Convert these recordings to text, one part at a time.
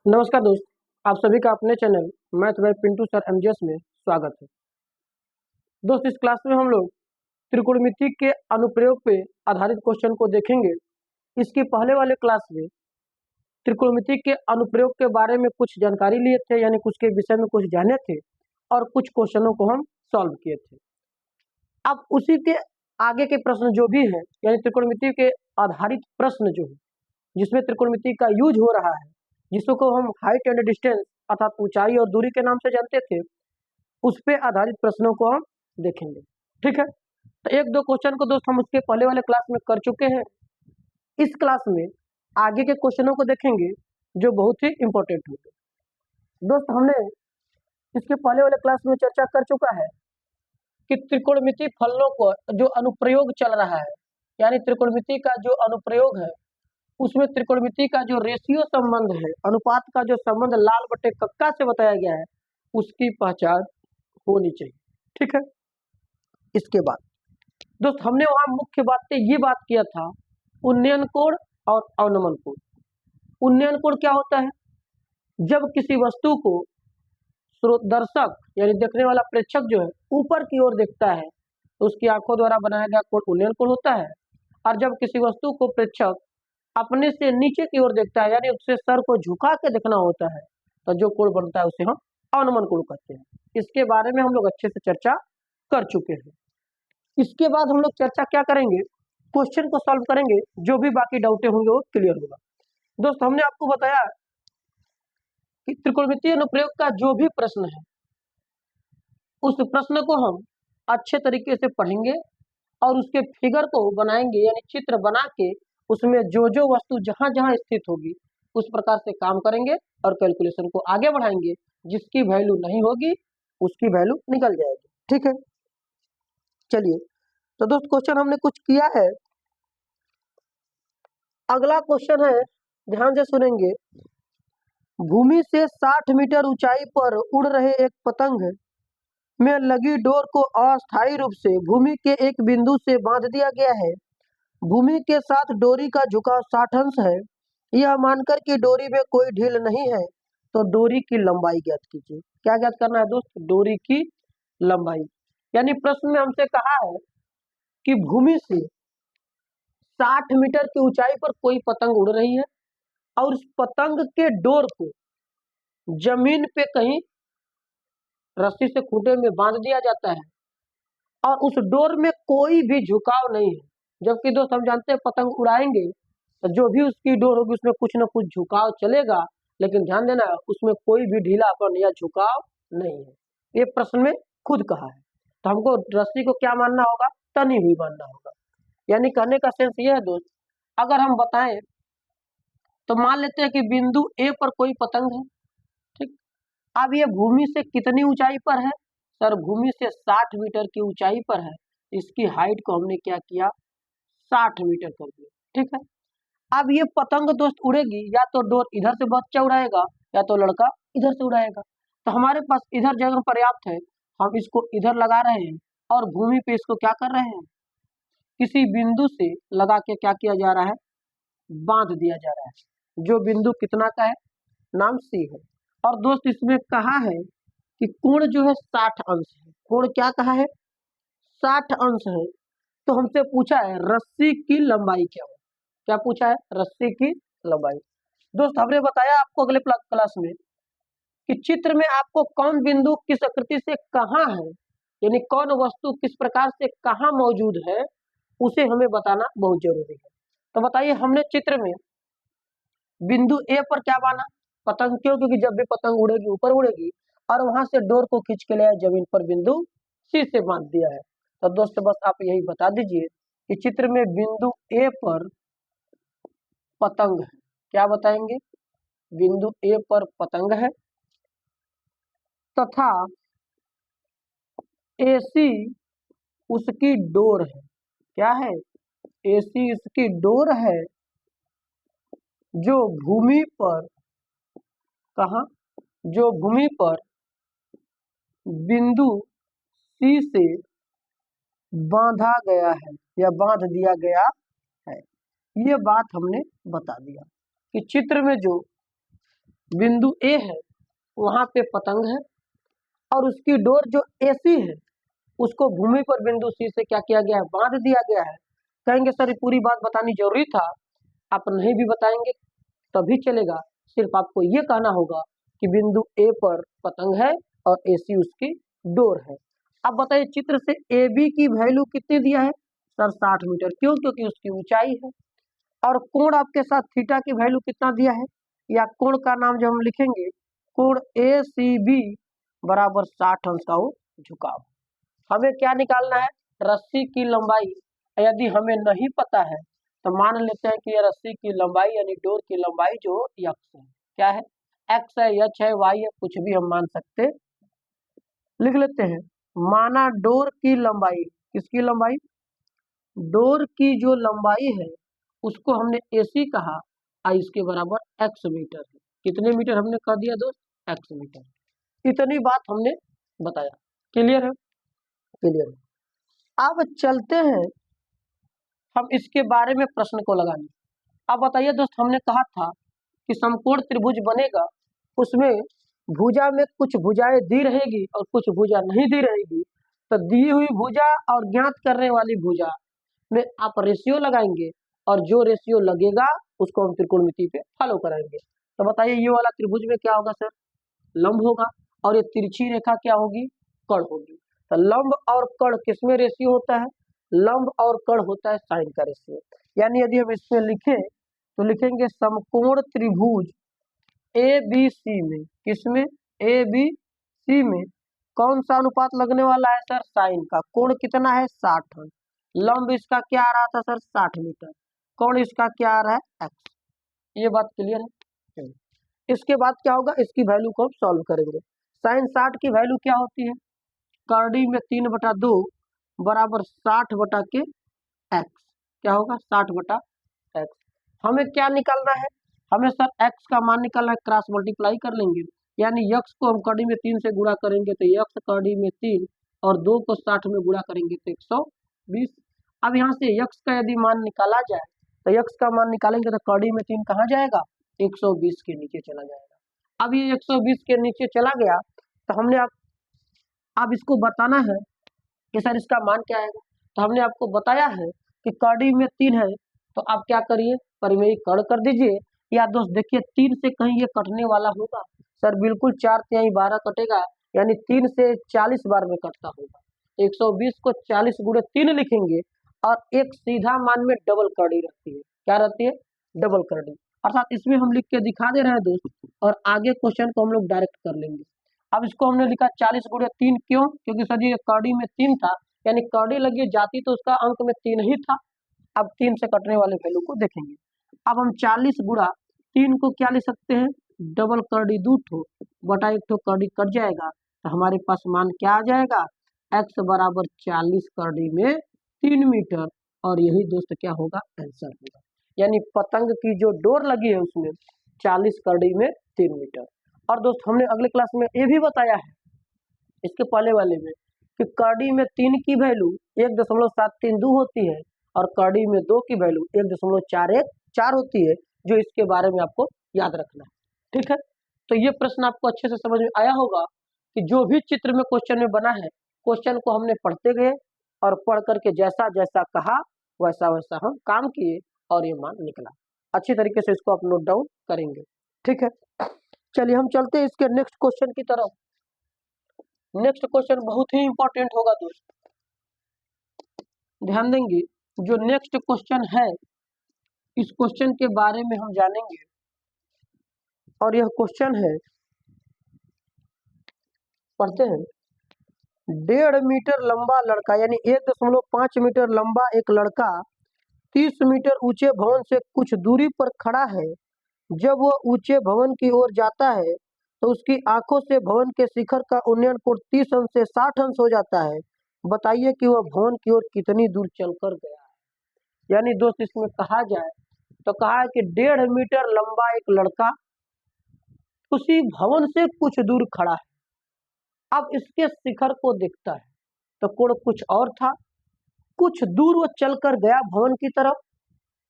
नमस्कार दोस्त, आप सभी का अपने channel math bye Pintu sir MGS में स्वागत है। दोस्त, इस क्लास में हम लोग त्रिकोणमिति के अनुप्रयोग पे आधारित क्वेश्चन को देखेंगे। इसके पहले वाले क्लास में त्रिकोणमिति के अनुप्रयोग के बारे में कुछ जानकारी लिए थे, यानी कुछ के विषय में कुछ जाने थे और कुछ क्वेश्चनों को हम सॉल्व किए थे। अब उसी के आगे के प्रश्न जो भी है, यानी त्रिकोणमिति के आधारित प्रश्न जो है, जिसमें त्रिकोणमिति का यूज हो रहा है, जिसको हम हाइट एंड डिस्टेंस अर्थात ऊंचाई और दूरी के नाम से जानते थे, उस पे आधारित प्रश्नों को हम देखेंगे। ठीक है, तो एक दो क्वेश्चन को दोस्त हम उसके पहले वाले क्लास में कर चुके हैं। इस क्लास में आगे के क्वेश्चनों को देखेंगे जो बहुत ही इंपॉर्टेंट होंगे। दोस्त, हमने इसके पहले वाले क्लास में चर्चा कर चुका है कि त्रिकोणमिति फलनों को जो अनुप्रयोग चल रहा है, यानी त्रिकोणमिति का जो अनुप्रयोग है, उसमें त्रिकोणमिति का जो रेशियो संबंध है, अनुपात का जो संबंध लाल बटे कक्का से बताया गया है, उसकी पहचान होनी चाहिए। ठीक है, इसके बाद दोस्त हमने वहां मुख्य बात पे ये बात किया था उन्नयन कोण और अवनमन कोण। उन्नयन कोण क्या होता है? जब किसी वस्तु को दर्शक यानी देखने वाला प्रेक्षक जो है ऊपर की ओर देखता है तो उसकी आंखों द्वारा बनाया गया कोण उन्नयन कोण होता है। और जब किसी वस्तु को प्रेक्षक अपने से नीचे की ओर देखता है, यानी उससे सर को झुका के देखना होता है, तो जो कोण बनता है उसे हम अवनमन कोण कहते हैं। इसके बारे में हम लोग अच्छे से चर्चा कर चुके हैं। इसके बाद हम लोग चर्चा क्या करेंगे? क्वेश्चन को सॉल्व करेंगे, जो भी बाकी डाउटे होंगे वो क्लियर होगा। दोस्त, हमने आपको बताया कि त्रिकोणमितीय अनुप्रयोग का जो भी प्रश्न है, उस प्रश्न को हम अच्छे तरीके से पढ़ेंगे और उसके फिगर को बनाएंगे, यानी चित्र बना के उसमें जो जो वस्तु जहां जहां स्थित होगी उस प्रकार से काम करेंगे और कैलकुलेशन को आगे बढ़ाएंगे। जिसकी वैल्यू नहीं होगी उसकी वैल्यू निकल जाएगी। ठीक है, चलिए, तो दोस्त क्वेश्चन हमने कुछ किया है। अगला क्वेश्चन है, ध्यान से सुनेंगे। भूमि से 60 मीटर ऊंचाई पर उड़ रहे एक पतंग में लगी डोर को अस्थायी रूप से भूमि के एक बिंदु से बांध दिया गया है। भूमि के साथ डोरी का झुकाव 60 अंश है। यह मानकर कि डोरी में कोई ढील नहीं है, तो डोरी की लंबाई ज्ञात कीजिए। क्या ज्ञात करना है दोस्त? डोरी की लंबाई। यानी प्रश्न में हमसे कहा है कि भूमि से 60 मीटर की ऊंचाई पर कोई पतंग उड़ रही है और उस पतंग के डोर को जमीन पे कहीं रस्सी से खूंटे में बांध दिया जाता है और उस डोर में कोई भी झुकाव नहीं है। जबकि दोस्त हम जानते हैं पतंग उड़ाएंगे तो जो भी उसकी डोर होगी उसमें कुछ ना कुछ झुकाव चलेगा, लेकिन ध्यान देना उसमें कोई भी ढीलापन या झुकाव नहीं है। ये प्रश्न में खुद कहा है, तो हमको रस्सी को क्या मानना होगा? तनी हुई मानना होगा। यानी कहने का सेंस ये है दोस्त, अगर हम बताएं तो मान लेते हैं कि बिंदु ए पर कोई पतंग है। ठीक, अब ये भूमि से कितनी ऊंचाई पर है? सर, भूमि से 60 मीटर की ऊंचाई पर है। इसकी हाइट को हमने क्या किया? 60 मीटर कर दिया। ठीक है, अब ये पतंग दोस्त उड़ेगी, या तो डोर इधर से बच्चा उड़ाएगा या तो लड़का इधर से उड़ाएगा। तो हमारे पास इधर जगह पर्याप्त है, हम इसको इधर लगा रहे हैं और भूमि पे इसको क्या कर रहे हैं? किसी बिंदु से लगा के क्या किया जा रहा है? बांध दिया जा रहा है। जो बिंदु कितना का है? नाम सी है। और दोस्त इसमें कहा है कि कोण जो है 60 अंश है। कोण क्या कहा है? 60 अंश है। तो हमसे पूछा है रस्सी की लंबाई क्या हो? क्या पूछा है? रस्सी की लंबाई। दोस्त हमने बताया आपको अगले क्लास में कि चित्र में आपको कौन बिंदु किस आकृति से कहाँ है, यानी कौन वस्तु किस प्रकार से कहाँ मौजूद है, उसे हमें बताना बहुत जरूरी है। तो बताइए, हमने चित्र में बिंदु ए पर क्या माना? पतंग। क्यों? क्योंकि जब भी पतंग उड़ेगी ऊपर उड़ेगी और वहां से डोर को खींच के ले जमीन पर बिंदु सी से बांध दिया है। तो दोस्त बस आप यही बता दीजिए कि चित्र में बिंदु ए पर पतंग है। क्या बताएंगे? बिंदु ए पर पतंग है तथा AC उसकी डोर है। क्या है? AC इसकी डोर है जो भूमि पर, कहा, जो भूमि पर बिंदु C से बांधा गया है या बांध दिया गया है। ये बात हमने बता दिया कि चित्र में जो बिंदु ए है वहां पे पतंग है और उसकी डोर जो AC है उसको भूमि पर बिंदु C से क्या किया गया है, बांध दिया गया है। कहेंगे सर ये पूरी बात बतानी जरूरी था, आप नहीं भी बताएंगे तभी चलेगा, सिर्फ आपको ये कहना होगा कि बिंदु ए पर पतंग है और AC उसकी डोर है। अब बताइए चित्र से AB की वैल्यू कितनी दिया है सर 60 मीटर, क्यों? क्योंकि उसकी ऊंचाई है। और कोण आपके साथ थीटा की वैल्यू कितना दिया है, या कोण का नाम जब हम लिखेंगे कोण ACB बराबर 60 अंश का वो झुकाव। हमें क्या निकालना है, रस्सी की लंबाई। यदि हमें नहीं पता है तो मान लेते हैं कि यह रस्सी की लंबाई यानी डोर की लंबाई जो x है, क्या है, x है, h है, y है, कुछ भी हम मान सकते, लिख लेते हैं। माना डोर की लंबाई, किसकी लंबाई, डोर की जो लंबाई है उसको हमने AC कहा और इसके बराबर x मीटर है। कितने मीटर हमने कह दिया दोस्त, x मीटर। इतनी बात हमने बताया, क्लियर है, क्लियर है। अब चलते हैं हम इसके बारे में प्रश्न को लगाने। अब बताइए दोस्त, हमने कहा था कि समकोण त्रिभुज बनेगा, उसमें भुजा में कुछ भुजाएं दी रहेगी और कुछ भुजा नहीं दी रहेगी, तो दी हुई भुजा और ज्ञात करने वाली भुजा में आप रेशियो लगाएंगे और जो रेशियो लगेगा उसको हम त्रिकोणमिति पे फॉलो कराएंगे। तो बताइए ये वाला त्रिभुज में क्या होगा सर, लंब होगा, और ये तिरछी रेखा क्या होगी, कर्ण होगी। तो लंब और कर्ण किसमें रेशियो होता है, लंब और कर्ण होता है साइन का रेशियो। यानी यदि हम इसमें लिखें तो लिखेंगे समकोण त्रिभुज ABC में, किसमें, ABC में कौन सा अनुपात लगने वाला है सर, साइन का। कोण कितना है 60 अंश, लंब इसका क्या आ रहा था सर 60 मीटर, कोण इसका क्या आ रहा है x। ये बात क्लियर है। इसके बाद क्या होगा, इसकी वैल्यू को हम सॉल्व करेंगे। साइन 60 की वैल्यू क्या होती है, करड़ी में 3/2 बराबर 60/के x, क्या होगा 60/x। हमें क्या निकालना है, हमें सर x का मान निकालना है, क्रॉस मल्टीप्लाई कर लेंगे, यानी x को हम करड़ी में 3 से गुणा करेंगे तो x करड़ी में 3 और 2 को 60 में गुणा करेंगे तो 120। अब यहाँ से x का यदि मान निकाला जाए तो x का मान निकालेंगे तो करड़ी में 3 कहाँ जाएगा, 120 के नीचे चला जाएगा। अब ये 120 के नीचे चला गया तो हमने अब इसको बताना है कि सर इसका मान क्या आएगा। तो हमने आपको बताया है कि करड़ी में 3 है, तो आप क्या करिए, परिमेय कर्ण कर दीजिए। या दोस्त देखिए 3 से कहीं ये कटने वाला होगा सर, बिल्कुल 4 तिहाई 12 कटेगा, यानी 3 से 40 बार में कटता होगा। 120 को 40 गुणे 3 लिखेंगे और एक सीधा मान में डबल करड़ी रहती है, क्या रहती है, डबल करड़ी। अर्थात इसमें हम लिख के दिखा दे रहे हैं दोस्त, और आगे क्वेश्चन को हम लोग डायरेक्ट कर लेंगे। अब इसको हमने लिखा 40 गुणे 3, क्यों, क्योंकि सर ये करड़ी में 3 था, यानी करड़ी लगी जाती तो उसका अंक में 3 ही था। अब 3 से कटने वाले वैल्यू को देखेंगे। अब हम 40 गुणा 3 को क्या लिख सकते हैं, डबल करड़ी 2 ठो बटा 1 ठो करड़ी कट जाएगा, तो हमारे पास मान क्या आ जाएगा, x बराबर 40 करड़ी में 3 मीटर, और यही दोस्त क्या होगा, आंसर होगा। यानी पतंग की जो डोर लगी है उसमें 40 करड़ी में 3 मीटर। और दोस्त हमने अगले क्लास में ये भी बताया है इसके पहले वाले में कि करड़ी में 3 की वैल्यू 1.732 होती है और करड़ी में 2 की वैल्यू 1.414 होती है, जो इसके बारे में आपको याद रखना है, ठीक है। तो ये प्रश्न आपको अच्छे से समझ में आया होगा कि जो भी चित्र में क्वेश्चन में बना है, क्वेश्चन को हमने पढ़ते गए और पढ़ करके जैसा जैसा कहा वैसा वैसा हम काम किए और ये मान निकला। अच्छी तरीके से इसको आप नोट डाउन करेंगे, ठीक है। चलिए हम चलते हैं इसके नेक्स्ट क्वेश्चन की तरफ। नेक्स्ट क्वेश्चन बहुत ही इंपॉर्टेंट होगा दोस्त, ध्यान देंगे। जो नेक्स्ट क्वेश्चन है इस क्वेश्चन के बारे में हम जानेंगे, और यह क्वेश्चन है, पढ़ते हैं। 1.5 मीटर लंबा लड़का, यानी 1.5 मीटर लंबा एक लड़का 30 मीटर ऊंचे भवन से कुछ दूरी पर खड़ा है। जब वह ऊंचे भवन की ओर जाता है तो उसकी आंखों से भवन के शिखर का उन्नयन कोण 30 अंश से 60 अंश हो जाता है। बताइए कि वह भवन की ओर कितनी दूर चलकर गया है। यानी दोस्त इसमें कहा जाए तो कहा है कि 1.5 मीटर लंबा एक लड़का उसी भवन से कुछ दूर खड़ा है। अब इसके शिखर को देखता है तो कोण कुछ और था, कुछ दूर वो चलकर गया भवन की तरफ,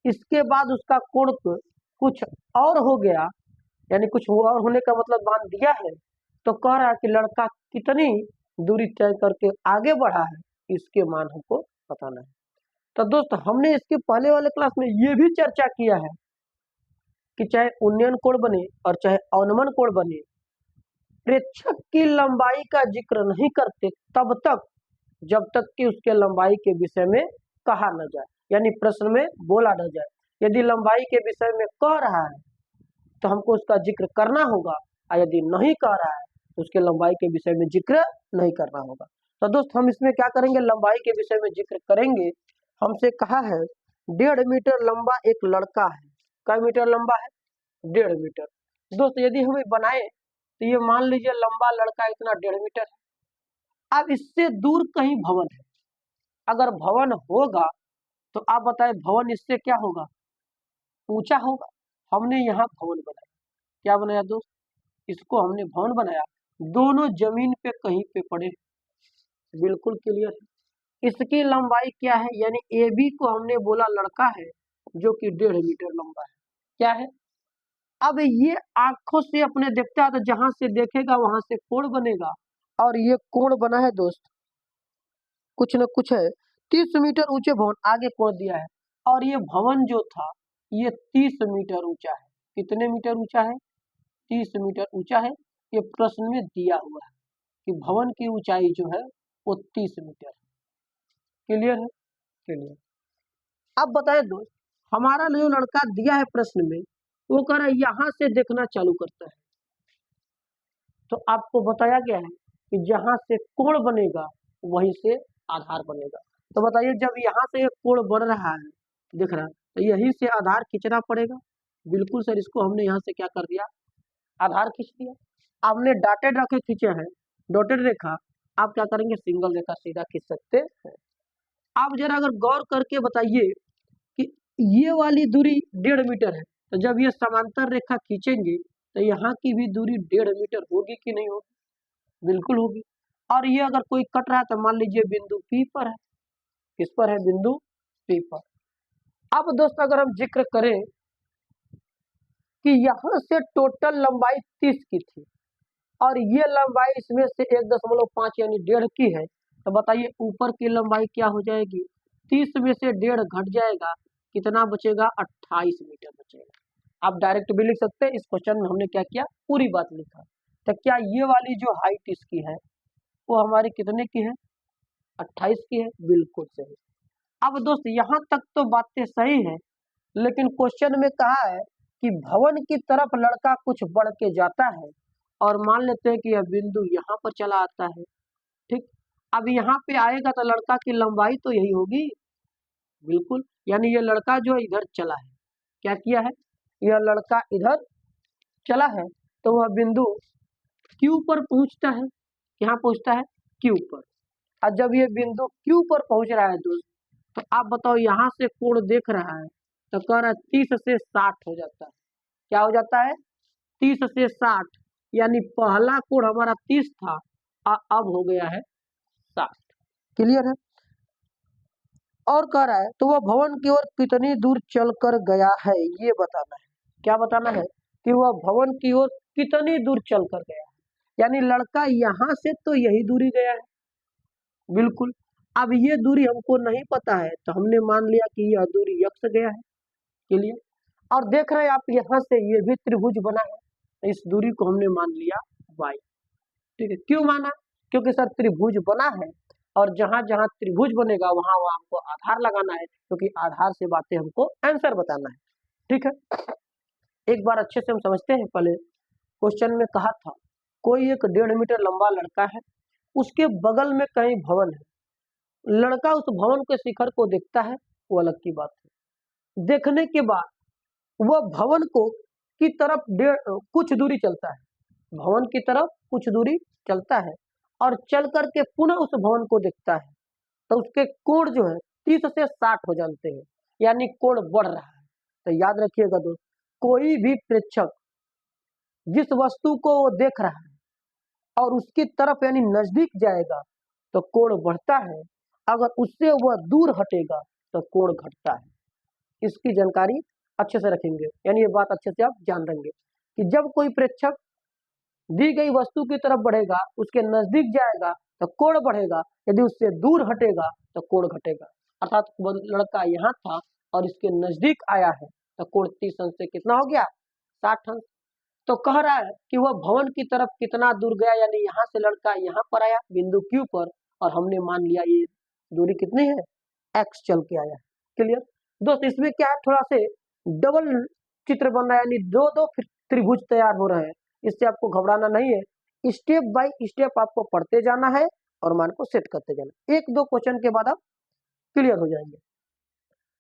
इसके बाद उसका कोण कुछ और हो गया, यानी कुछ हुआ और होने का मतलब मान दिया है, तो कह रहा है कि लड़का कितनी दूरी तय करके आगे बढ़ा है, इसके मान हमको बताना है। तो दोस्त हमने इसके पहले वाले क्लास में ये भी चर्चा किया है कि चाहे उन्नयन कोण बने और चाहे अवनमन कोण बने, प्रेक्षक की लंबाई का जिक्र नहीं करते तब तक जब तक कि उसके लंबाई के विषय में कहा न जाए, यानी प्रश्न में बोला न जाए। यदि लंबाई के विषय में कह रहा है तो हमको उसका जिक्र करना होगा, और यदि नहीं कह रहा है तो उसके लंबाई के विषय में जिक्र नहीं करना होगा। तो दोस्त हम इसमें क्या करेंगे, लंबाई के विषय में जिक्र करेंगे। हमसे कहा है 1.5 मीटर लंबा एक लड़का है। कई मीटर लंबा है? 1.5 मीटर। दोस्त यदि हमें बनाए तो ये मान लीजिए लंबा लड़का इतना 1.5 मीटर है। अब इससे दूर कहीं भवन है, अगर भवन होगा तो आप बताएं भवन इससे क्या होगा, ऊंचा होगा। हमने यहाँ भवन बनाया, क्या बनाया दोस्त, इसको हमने भवन बनाया, दोनों जमीन पे कहीं पे पड़े, बिल्कुल क्लियर है। इसकी लंबाई क्या है, यानी ए बी को हमने बोला लड़का है जो कि 1.5 मीटर लंबा है, क्या है। अब ये आंखों से अपने देखता है तो जहां से देखेगा वहां से कोण बनेगा, और ये कोण बना है दोस्त कुछ न कुछ है 30 मीटर ऊंचे भवन, आगे कोण दिया है, और ये भवन जो था ये 30 मीटर ऊंचा है। कितने मीटर ऊंचा है, 30 मीटर ऊंचा है। ये प्रश्न में दिया हुआ है कि भवन की ऊंचाई जो है वो 30 मीटर है। क्लियर है, क्लियर। अब बताएं दोस्त, हमारा जो लड़का दिया है प्रश्न में वो कह रहा है यहां से देखना चालू करता है, तो आपको बताया गया है कि जहां से कोण बनेगा वहीं से आधार बनेगा। तो बताइए जब यहाँ से एक कोण बन रहा है, दिख रहा है, तो यहीं से आधार खींचना पड़ेगा। बिल्कुल सर, इसको हमने यहाँ से क्या कर दिया, आधार खींच दिया। आपने डॉटेड रेखा खींचे हैं, डॉटेड रेखा, आप क्या करेंगे, सिंगल रेखा सीधा खींच सकते हैं। आप जरा अगर गौर करके बताइए कि ये वाली दूरी 1.5 मीटर है, तो जब ये समांतर रेखा खींचेंगे तो यहाँ की भी दूरी 1.5 मीटर होगी कि नहीं होगी, बिल्कुल होगी। और ये अगर कोई कट रहा है तो मान लीजिए बिंदु P पर है, किस पर है, बिंदु P पर। अब दोस्तों अगर हम जिक्र करें कि यहाँ से टोटल लंबाई 30 की थी और ये लंबाई इसमें से 1.5 यानी 1.5 की है, तो बताइए ऊपर की लंबाई क्या हो जाएगी, 30 में से 1.5 घट जाएगा, कितना बचेगा, 28 मीटर बचेगा। आप डायरेक्ट भी लिख सकते हैं, इस क्वेश्चन में हमने क्या किया, पूरी बात लिखा। तो क्या ये वाली जो हाइट इसकी है वो हमारी कितने की है, 28 की है, बिल्कुल सही। अब दोस्त यहाँ तक तो बातें सही है, लेकिन क्वेश्चन में कहा है कि भवन की तरफ लड़का कुछ बढ़ के जाता है, और मान लेते हैं कि यह बिंदु यहाँ पर चला आता है, ठीक। अब यहाँ पे आएगा तो लड़का की लंबाई तो यही होगी, बिल्कुल, यानी ये लड़का जो इधर चला है, क्या किया है, यह लड़का इधर चला है, तो वह बिंदु Q पर पहुंचता है, यहाँ पहुंचता है Q पर। और जब ये बिंदु Q पर पहुंच रहा है दोस्त, तो आप बताओ यहाँ से कोण देख रहा है तो कह रहा है 30 से 60 हो जाता है, क्या हो जाता है, 30 से 60, यानी पहला कोण हमारा 30 था और अब हो गया है 60। क्लियर है। और कह रहा है तो वह भवन की ओर कितनी दूर चलकर गया है, ये बताना है। क्या बताना है कि वह भवन की ओर कितनी दूर चलकर गया है, यानी लड़का यहाँ से तो यही दूरी गया है, बिल्कुल। अब ये दूरी हमको नहीं पता है तो हमने मान लिया कि यह दूरी x गया है, क्लियर। और देख रहे हैं आप यहाँ से ये भी त्रिभुज बना है, तो इस दूरी को हमने मान लिया y, ठीक है। क्यों माना, क्योंकि सर त्रिभुज बना है और जहां जहां त्रिभुज बनेगा वहां वहां हमको आधार लगाना है, क्योंकि आधार से बातें हमको आंसर बताना है, ठीक है। एक बार अच्छे से हम समझते हैं। पहले क्वेश्चन में कहा था कोई एक 1.5 मीटर लंबा लड़का है, उसके बगल में कहीं भवन है, लड़का उस भवन के शिखर को देखता है, वो अलग की बात है। देखने के बाद वह भवन को की तरफ कुछ दूरी चलता है, भवन की तरफ कुछ दूरी चलता है और चल करके पुनः उस भवन को देखता है, तो उसके कोण जो है 30 से 60 हो जाते हैं, यानी कोण बढ़ रहा है। तो याद रखिएगा दोस्त, कोई भी प्रेक्षक जिस वस्तु को वो देख रहा है और उसकी तरफ यानी नजदीक जाएगा तो कोण बढ़ता है, अगर उससे वह दूर हटेगा तो कोण घटता है। इसकी जानकारी अच्छे से रखेंगे, यानी ये बात अच्छे से आप जान लेंगे। कि जब कोई प्रेक्षक दी गई वस्तु की तरफ बढ़ेगा, उसके नजदीक जाएगा तो कोण बढ़ेगा, यदि उससे दूर हटेगा तो कोण घटेगा। अर्थात वो लड़का यहाँ था और इसके नजदीक आया है तो कोण 30 अंश से कितना हो गया, 60 अंश। तो कह रहा है कि वह भवन की तरफ कितना दूर गया, यानी यहाँ से लड़का यहाँ पर आया बिंदु Q पर, और हमने मान लिया ये दूरी कितनी है, x चल के आया है। क्लियर दोस्त, इसमें क्या है, थोड़ा से डबल चित्र बन रहा है, यानी दो दो त्रिभुज तैयार हो रहे हैं। इससे आपको घबराना नहीं है, स्टेप बाय स्टेप आपको पढ़ते जाना है और मान को सेट करते जाना। एक दो क्वेश्चन के बाद आप क्लियर हो जाएंगे।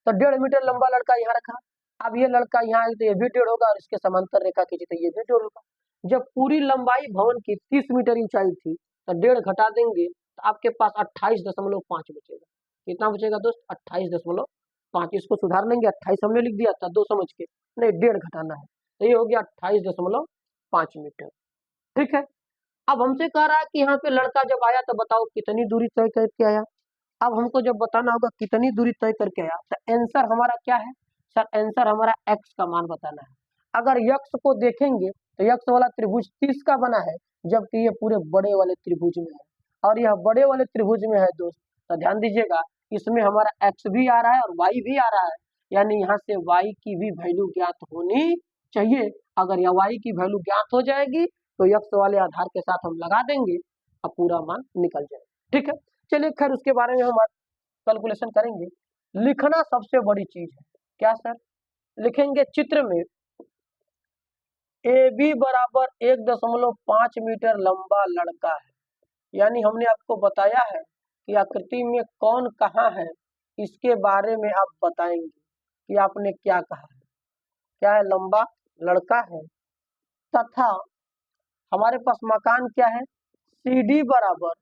तो 1.5 मीटर लंबा लड़का यहाँ रखा, अब ये लड़का यहाँ आए तो ये भी टेढ़ होगा और इसके समांतर रेखा खींची तो ये भी टेढ़ होगा। जब पूरी लंबाई भवन की 30 मीटर ऊंचाई थी तो 1.5 घटा देंगे तो आपके पास 28.5 बचेगा। कितना बचेगा दोस्त, 28.5। इसको सुधार लेंगे, 28 हमने लिख दिया था 2 समझ के, नहीं 1.5 घटाना है तो ये हो गया 28.5 मीटर। ठीक है, अब हमसे कह रहा है कि यहाँ पे लड़का जब आया तो बताओ कितनी दूरी तय करके आया। अब हमको जब बताना होगा कितनी दूरी तय करके आया तो आंसर हमारा क्या है सर, आंसर हमारा x का मान बताना है। अगर x को देखेंगे तो x वाला त्रिभुज 30 का बना है, जबकि ये पूरे बड़े वाले त्रिभुज में है, और यह बड़े वाले त्रिभुज में है दोस्त। तो ध्यान दीजिएगा, इसमें हमारा x भी आ रहा है और y भी आ रहा है, यानी यहाँ से y की भी वैल्यू ज्ञात होनी चाहिए। अगर यह y की वैल्यू ज्ञात हो जाएगी तो x वाले आधार के साथ हम लगा देंगे और पूरा मान निकल जाएगा। ठीक है, चलिए खैर उसके बारे में हम कैलकुलेशन करेंगे। लिखना सबसे बड़ी चीज है। क्या सर, लिखेंगे चित्र में AB बराबर 1.5 मीटर लंबा लड़का है, यानी हमने आपको बताया है कि आकृति में कौन कहाँ है, इसके बारे में आप बताएंगे कि आपने क्या कहा है। क्या है, लंबा लड़का है, तथा हमारे पास मकान क्या है, CD बराबर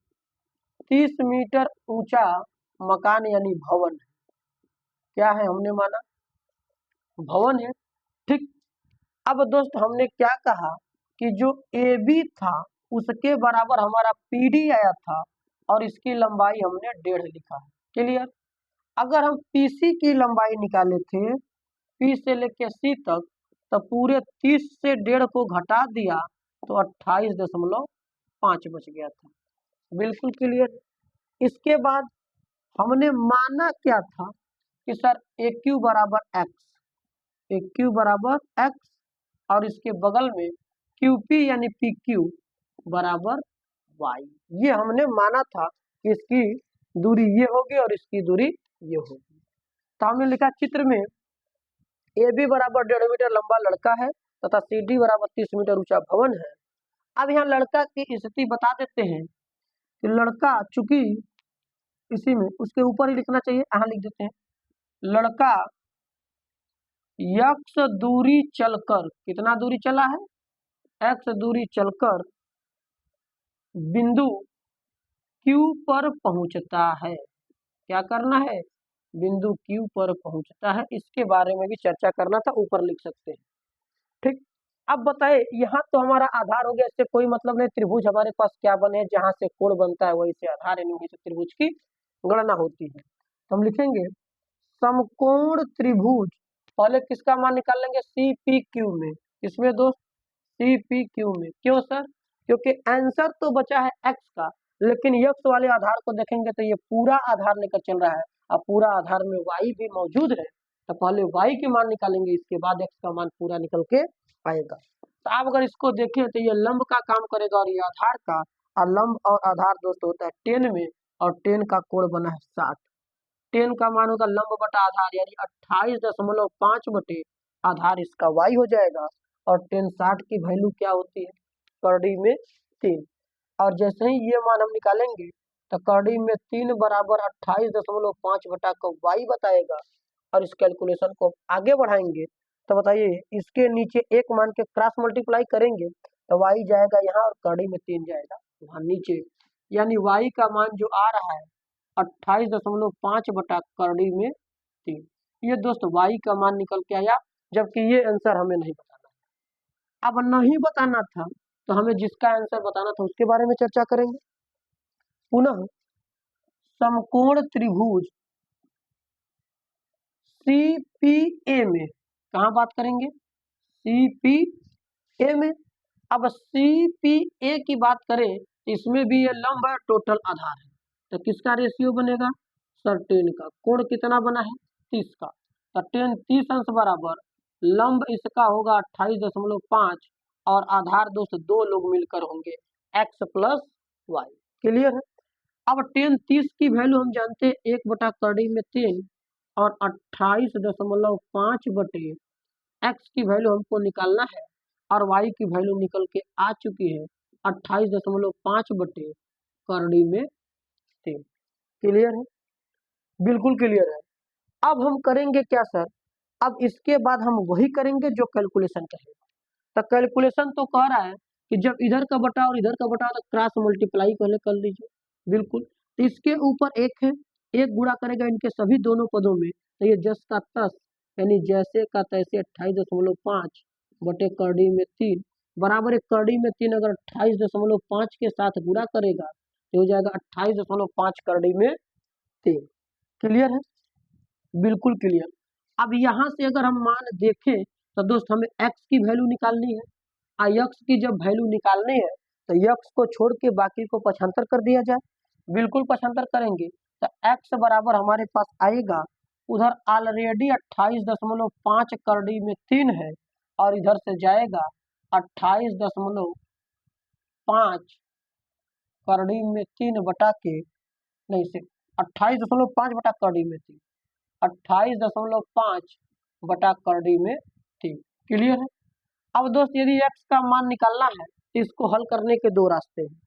30 मीटर ऊंचा मकान यानी भवन है। क्या है, हमने माना भवन है। ठीक, अब दोस्त हमने क्या कहा कि जो AB था उसके बराबर हमारा PD आया था और इसकी लंबाई हमने 1.5 लिखा है। क्लियर, अगर हम PC की लंबाई निकाले थे P से लेके C तक, तो पूरे 30 से 1.5 को घटा दिया तो 28.5 बच गया था। बिल्कुल क्लियर। इसके बाद हमने माना क्या था कि सर AQ बराबर x, AQ बराबर x, और इसके बगल में QP यानी PQ बराबर y। ये हमने माना था कि इसकी दूरी ये होगी और इसकी दूरी ये होगी। तो हमने लिखा चित्र में AB बराबर 1.5 मीटर लंबा लड़का है तथा CD बराबर 30 मीटर ऊंचा भवन है। अब यहाँ लड़का की स्थिति बता देते हैं कि लड़का चूंकि इसी में उसके ऊपर ही लिखना चाहिए, यहाँ लिख देते हैं लड़का x दूरी चलकर, कितना दूरी चला है, x दूरी चलकर बिंदु Q पर पहुंचता है। क्या करना है, बिंदु Q पर पहुंचता है, इसके बारे में भी चर्चा करना था, ऊपर लिख सकते हैं। ठीक, अब बताए यहाँ तो हमारा आधार हो गया, इससे कोई मतलब नहीं, त्रिभुज हमारे पास क्या बने, जहां से कोण बनता है वही से आधार यानी वही से त्रिभुज की गणना होती है। तो हम लिखेंगे समकोण त्रिभुज, पहले किसका मान निकाल लेंगे, CPQ में। इसमें दोस्त CPQ में, क्यों सर, क्योंकि आंसर तो बचा है x का, लेकिन x वाले आधार को देखेंगे तो ये पूरा आधार लेकर चल रहा है और पूरा आधार में y भी मौजूद है, तो पहले y के मान निकालेंगे, इसके बाद x का मान पूरा निकल के आएगा। तो आप अगर इसको देखें तो ये लंब का काम करेगा और ये आधार का, और लंब और आधार दोस्त होता है 10 में, और 10 का कोण बना है 60। 10 का मान होगा लंब बटा आधार, यानी 28.5 बटे आधार इसका y हो जाएगा, और 10 60 की वैल्यू क्या होती है, करड़ी में 3, और जैसे ही ये मान हम निकालेंगे तो करड़ी में 3 बराबर 28.5 बटा का y बताएगा। और इस कैलकुलेशन को आगे बढ़ाएंगे तो बताइए, इसके नीचे एक मान के क्रॉस मल्टीप्लाई करेंगे तो y जाएगा यहाँ और करड़ी में 3 जाएगा वहां नीचे, यानी y का मान जो आ रहा है 28.5 बटा करड़ी में 3। ये दोस्त y का मान निकल के आया, जबकि ये आंसर हमें नहीं बताना था। अब नहीं बताना था तो हमें जिसका आंसर बताना था उसके बारे में चर्चा करेंगे। पुनः समकोण त्रिभुज CPA में कहाँ बात करेंगे, CPA ए में। अब सी पी ए की बात करें तो इसमें भी ये लंब है, टोटल आधार है, तो किसका रेशियो बनेगा? सर टेन का। कोण कितना बना है? 30 का। तो टेन 30 अंश बराबर लंब इसका होगा 28.5 और आधार दोस्त दो लोग मिलकर होंगे x प्लस वाई। क्लियर है? अब टेन 30 की वैल्यू हम जानते हैं 1/3 और 28.5 बटे x की वैल्यू हमको निकालना है और y की वैल्यू निकल के आ चुकी है 28.5 बटे करड़ी में 3। क्लियर है? बिल्कुल क्लियर है। अब हम करेंगे क्या सर? अब इसके बाद हम वही करेंगे जो कैलकुलेशन कहेगा। तो कैलकुलेशन तो कह रहा है कि जब इधर का बटा और इधर का बटा तो क्रॉस मल्टीप्लाई पहले कर लीजिए। बिल्कुल। तो इसके ऊपर एक है, एक गुणा करेगा इनके सभी दोनों पदों में, तो ये जस का तस यानी जैसे का तैसे 28.5 बटे करड़ी में 3 बराबर है। करड़ी में 3 अगर 28.5 के साथ गुणा करेगा तो हो जाएगा 28.5 करड़ी में 3। क्लियर है? बिल्कुल क्लियर। अब यहाँ से अगर हम मान देखें तो दोस्त हमें x की वैल्यू निकालनी है। x की जब वैल्यू निकालनी है तो x को छोड़ के बाकी को पक्षांतर कर दिया जाए। बिल्कुल पक्षांतर करेंगे तो x बराबर हमारे पास आएगा, उधर ऑलरेडी 28.5 करड़ी में 3 है और इधर से जाएगा 28.5 करड़ी में 3 बटा के, नहीं सिर्फ 28.5 बटा करड़ी में 3, 28.5 बटा करड़ी में 3। क्लियर है? अब दोस्त यदि x का मान निकालना है तो इसको हल करने के दो रास्ते हैं।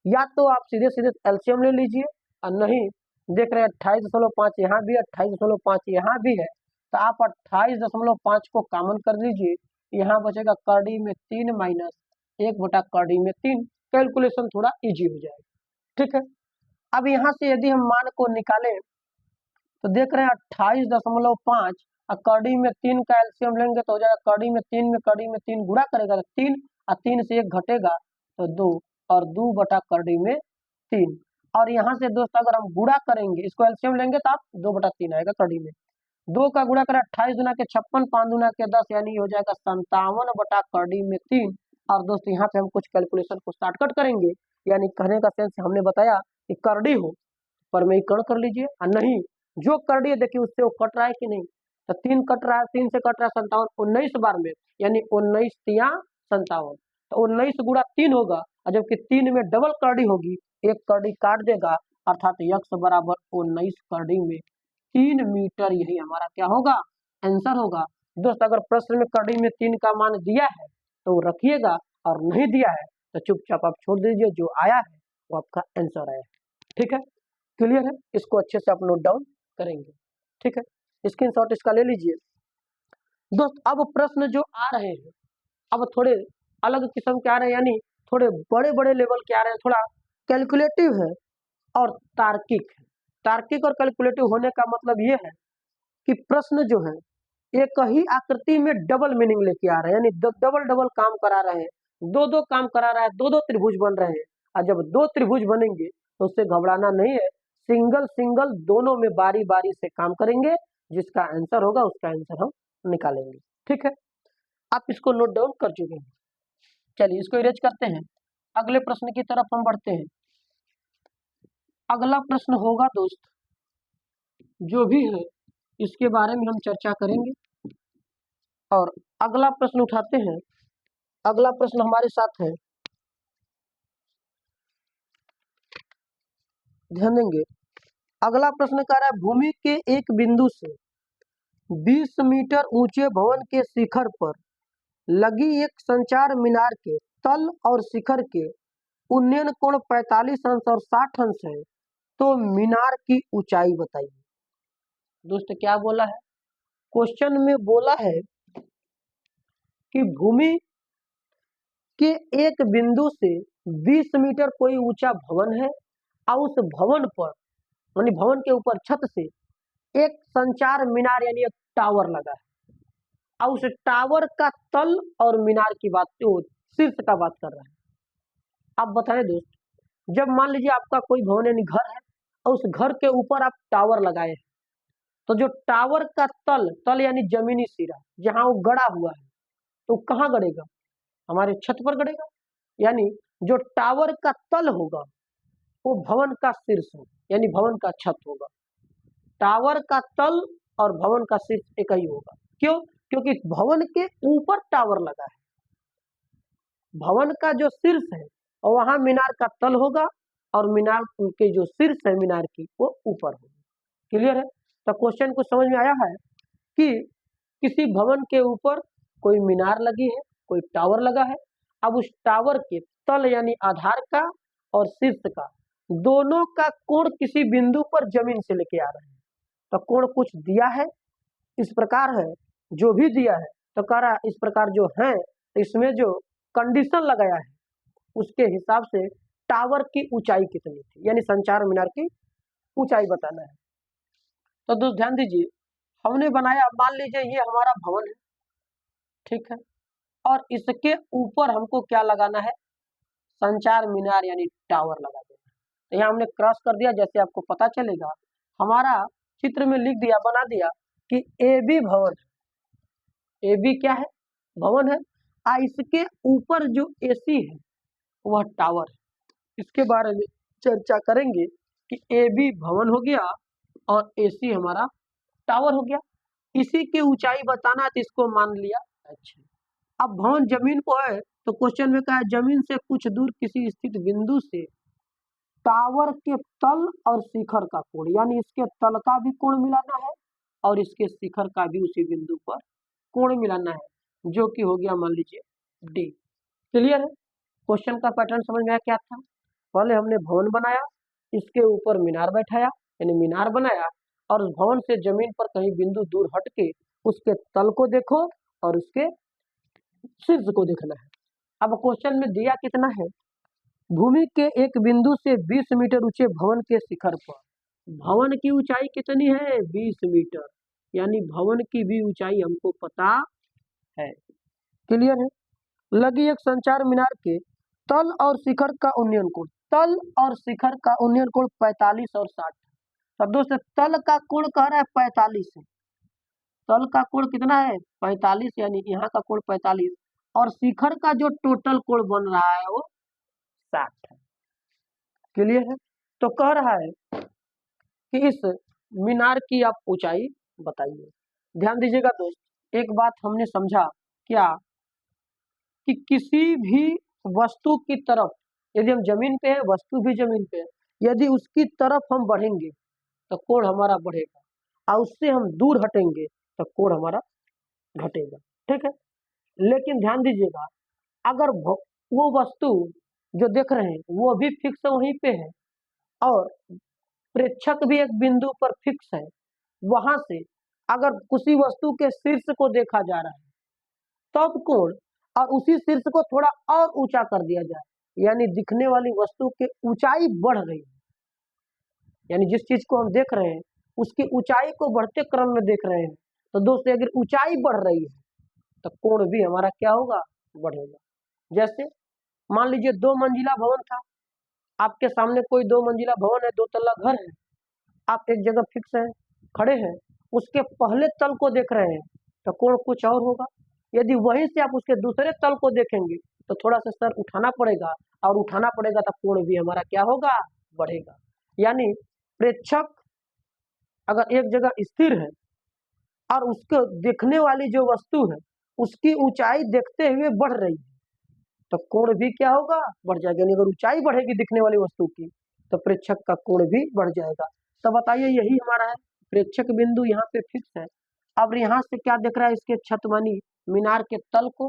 या तो आप सीधे सीधे एलसीएम ले लीजिए और नहीं देख रहे 28.5 यहाँ भी 28.5 यहाँ भी है तो आप 28.5 को कॉमन कर लीजिए। यहाँ बचेगा करड़ी में 3 माइनस 1 बटा करड़ी में 3। कैलकुलेशन थोड़ा इजी हो जाएगा। ठीक है? अब यहाँ से यदि हम मान को निकालें तो देख रहे हैं 28.5 और करड़ी में 3 का एलसीएम लेंगे तो हो जाएगा करड़ी में 3 गुणा करेगा तो 3 और 3 से 1 घटेगा तो 2 और 2 बटा करड़ी में 3। और यहाँ से दोस्त अगर हम गुणा करेंगे इसको एलसीएम लेंगे तो आप 2/3 आएगा करड़ी में। 2 का गुणा करें 28 दुना के 56, 5 दुना के 10 यानी हो जाएगा 57 बटा करड़ी में 3। और दोस्त यहाँ पे हम कुछ कैलकुलेशन को शॉर्टकट करेंगे, यानी कहने का सेंस हमने बताया कि करड़ी हो परमीकरण कर लीजिए और नहीं जो करड़ी है देखिए उससे वो कट रहा है कि नहीं, तो 3 कट रहा है, 3 से कट रहा है 57, 19 बार में यानी 19 तिया 57, तो 19 गुणा 3 होगा और जबकि 3 में डबल करड़ी होगी, एक करड़ी काट देगा अर्थात x बराबर 19 करड़ी में 3 मीटर। यही हमारा क्या होगा? आंसर होगा। दोस्त अगर प्रश्न में करड़ी में 3 का मान दिया है तो रखिएगा और नहीं दिया है तो चुपचाप आप छोड़ दीजिए, जो आया है वो आपका आंसर आया है। ठीक है? क्लियर है? इसको अच्छे से आप नोट डाउन करेंगे। ठीक है? स्क्रीनशॉट इसका ले लीजिए। दोस्त अब प्रश्न जो आ रहे हैं अब थोड़े अलग किस्म के आ रहे हैं, यानी थोड़े बड़े बड़े लेवल के आ रहे हैं, थोड़ा कैलकुलेटिव है और तार्किक है। तार्किक और कैलकुलेटिव होने का मतलब ये है कि प्रश्न जो है एक ही आकृति में डबल मीनिंग लेके आ रहे हैं, यानी डबल डबल काम करा रहे हैं, दो दो काम करा रहा है, दो दो त्रिभुज बन रहे हैं। और जब दो त्रिभुज बनेंगे तो उससे घबराना नहीं है, सिंगल सिंगल दोनों में बारी बारी से काम करेंगे, जिसका आंसर होगा उसका आंसर हम निकालेंगे। ठीक है? आप इसको नोट डाउन कर चुके हैं। चलिए इसको इरेज करते हैं, अगले प्रश्न की तरफ हम बढ़ते हैं। अगला प्रश्न होगा दोस्त जो भी है इसके बारे में हम चर्चा करेंगे और अगला प्रश्न उठाते हैं। अगला प्रश्न हमारे साथ है, ध्यान देंगे। अगला प्रश्न कह रहा है भूमि के एक बिंदु से 20 मीटर ऊंचे भवन के शिखर पर लगी एक संचार मीनार के तल और शिखर के उन्नयन कोण 45 अंश और 60 अंश है, तो मीनार की ऊंचाई बताइए। दोस्त क्या बोला है? क्वेश्चन में बोला है कि भूमि के एक बिंदु से 20 मीटर कोई ऊंचा भवन है और उस भवन पर यानी भवन के ऊपर छत से एक संचार मीनार यानी एक टावर लगा है और उस टावर का तल और मीनार की बात शीर्ष का बात कर रहा है। आप बताएं दोस्त, जब मान लीजिए आपका कोई भवन यानी घर है और उस घर के ऊपर आप टावर लगाए हैं, तो जो टावर का तल तल यानी जमीनी सिरा जहां वो गड़ा हुआ है तो कहाँ गड़ेगा? हमारे छत पर गड़ेगा। यानी जो टावर का तल होगा वो भवन का शीर्ष होगा, यानी भवन का छत होगा। टावर का तल और भवन का शीर्ष एक ही होगा। क्यों? क्योंकि भवन के ऊपर टावर लगा है। भवन का जो शीर्ष है और वहां मीनार का तल होगा और मीनार के जो शीर्ष है मीनार की वो ऊपर होगी। क्लियर है? तो क्वेश्चन को समझ में आया है कि किसी भवन के ऊपर कोई मीनार लगी है, कोई टावर लगा है। अब उस टावर के तल यानी आधार का और शीर्ष का दोनों का कोण किसी बिंदु पर जमीन से लेके आ रहे हैं। तो कोण कुछ दिया है, इस प्रकार है, जो भी दिया है तो कह रहा इस प्रकार जो है, इसमें जो कंडीशन लगाया है उसके हिसाब से टावर की ऊंचाई कितनी थी, यानी संचार मीनार की ऊंचाई बताना है। तो दोस्त ध्यान दीजिए, हमने बनाया, मान लीजिए ये हमारा भवन है, ठीक है, और इसके ऊपर हमको क्या लगाना है, संचार मीनार यानी टावर लगा देना। तो यहाँ हमने क्रॉस कर दिया, जैसे आपको पता चलेगा हमारा चित्र में लिख दिया, बना दिया कि ए बी भवन है। ए बी क्या है? भवन है। इसके ऊपर जो एसी है वह टावर है। इसके बारे में चर्चा करेंगे कि ए बी भवन हो गया और एसी हमारा टावर हो गया। इसी की ऊंचाई बताना, तो इसको मान लिया। अच्छा, अब भवन जमीन को है तो क्वेश्चन में कहा है जमीन से कुछ दूर किसी स्थित बिंदु से टावर के तल और शिखर का कोण, यानी इसके तल का भी कोण मिलाना है और इसके शिखर का भी उसी बिंदु पर कोण मिलाना है, जो कि हो गया मान लीजिए डी। क्लियर है? क्वेश्चन का पैटर्न समझ में आया क्या था? पहले हमने भवन बनाया, इसके ऊपर मीनार बैठाया, यानी मीनार बनाया, और उस भवन से जमीन पर कहीं बिंदु दूर हट के उसके तल को देखो और उसके शीर्ष को देखना है। अब क्वेश्चन में दिया कितना है, भूमि के एक बिंदु से 20 मीटर ऊंचे भवन के शिखर पर, भवन की ऊंचाई कितनी है? 20 मीटर, यानी भवन की भी ऊंचाई हमको पता है। क्लियर है? लगी एक संचार मीनार के तल और शिखर का उन्नयन कोण, तल और शिखर का उन्नयन कोण 45 और 60। अब दोस्तों तल का कोण कह रहा है 45 है, तल का कोण कितना है? 45, यानी यहाँ का कोण 45 और शिखर का जो टोटल कोण बन रहा है वो 60 है। क्लियर है? तो कह रहा है कि इस मीनार की आप ऊंचाई बताइए। ध्यान दीजिएगा दोस्त, एक बात हमने समझा क्या, कि किसी भी वस्तु की तरफ, यदि हम जमीन पे है, वस्तु भी जमीन पे है, यदि उसकी तरफ हम बढ़ेंगे तो कोण हमारा बढ़ेगा और उससे हम दूर हटेंगे तो कोण हमारा घटेगा। ठीक है? लेकिन ध्यान दीजिएगा, अगर वो वस्तु जो देख रहे हैं वो भी फिक्स वहीं पे है और प्रेक्षक भी एक बिंदु पर फिक्स है, वहां से अगर किसी वस्तु के शीर्ष को देखा जा रहा है तब कोण, और उसी शीर्ष को थोड़ा और ऊंचा कर दिया जाए, यानी दिखने वाली वस्तु की ऊंचाई बढ़ रही है, यानी जिस चीज को हम देख रहे हैं उसकी ऊंचाई को बढ़ते क्रम में देख रहे हैं, तो दोस्तों अगर ऊंचाई बढ़ रही है तो कोण भी हमारा क्या होगा? बढ़ेगा। जैसे मान लीजिए 2 मंजिला भवन था, आपके सामने कोई 2 मंजिला भवन है, 2 तल्ला घर है, आप एक जगह फिक्स है, खड़े हैं, उसके पहले तल को देख रहे हैं तो कोण कुछ और होगा। यदि वहीं से आप उसके दूसरे तल को देखेंगे तो थोड़ा सा सर उठाना पड़ेगा, और उठाना पड़ेगा तो कोण भी हमारा क्या होगा? बढ़ेगा। यानी प्रेक्षक अगर एक जगह स्थिर है और उसको देखने वाली जो वस्तु है उसकी ऊंचाई देखते हुए बढ़ रही है तो कोण भी क्या होगा? बढ़ जाएगा। यानी अगर ऊंचाई बढ़ेगी दिखने वाली वस्तु की तो प्रेक्षक का कोण भी बढ़ जाएगा। तो बताइए यही हमारा है, प्रेक्षक बिंदु यहाँ पे फिक्स है। अब यहाँ से क्या देख रहा है? इसके छत मानी मीनार के तल को,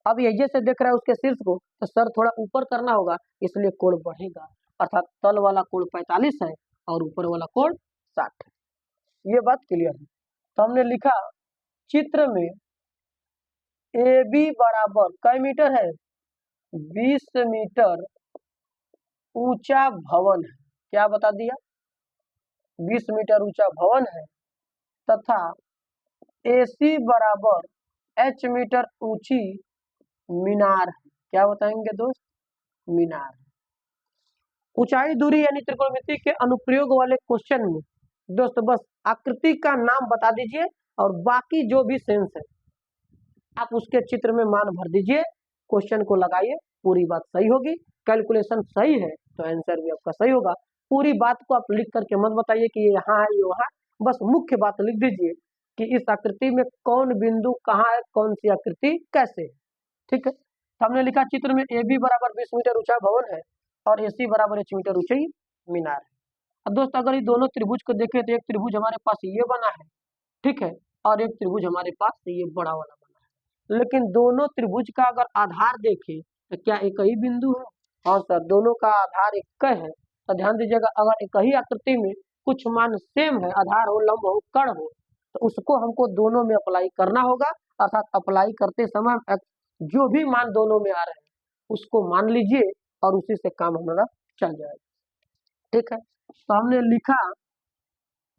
अब ये से देख रहा है उसके शीर्ष को, तो सर थोड़ा ऊपर करना होगा, इसलिए कोण बढ़ेगा, अर्थात तल वाला कोण 45 है और ऊपर वाला कोण 60 है। ये बात क्लियर है। तो हमने लिखा चित्र में ए बी बराबर कई मीटर है? 20 मीटर ऊंचा भवन है। क्या बता दिया? 20 मीटर ऊंचा भवन है तथा एसी बराबर h मीटर ऊंची मीनार है। क्या बताएंगे दोस्त? मीनार। ऊंचाई दूरी यानी त्रिकोणमिति के अनुप्रयोग वाले क्वेश्चन में दोस्त बस आकृति का नाम बता दीजिए और बाकी जो भी सेंस है आप उसके चित्र में मान भर दीजिए क्वेश्चन को लगाइए, पूरी बात सही होगी। कैलकुलेशन सही है तो आंसर भी आपका सही होगा। पूरी बात को आप लिख करके मत बताइए कि ये यहाँ है ये वहाँ, बस मुख्य बात लिख दीजिए कि इस आकृति में कौन बिंदु कहाँ है, कौन सी आकृति कैसे है। ठीक है, तो हमने लिखा चित्र में ए बी बराबर 20 मीटर ऊंचा भवन है और ए सी बराबर 1 मीटर ऊंचाई मीनार है। अब दोस्त अगर ये दोनों त्रिभुज को देखें तो एक त्रिभुज हमारे पास ये बना है, ठीक है, और एक त्रिभुज हमारे पास ये बड़ा वाला बना है, लेकिन दोनों त्रिभुज का अगर आधार देखें तो क्या एक ही बिंदु है? हाँ सर, दोनों का आधार एक है। तो ध्यान दीजिएगा, अगर एक ही आकृति में कुछ मान सेम है, आधार हो, लंब हो, कर्ण हो, तो उसको हमको दोनों में अप्लाई करना होगा। अर्थात अप्लाई करते समय जो भी मान दोनों में आ रहे हैं उसको मान लीजिए और उसी से काम हमारा चल जाएगा। ठीक है, तो हमने लिखा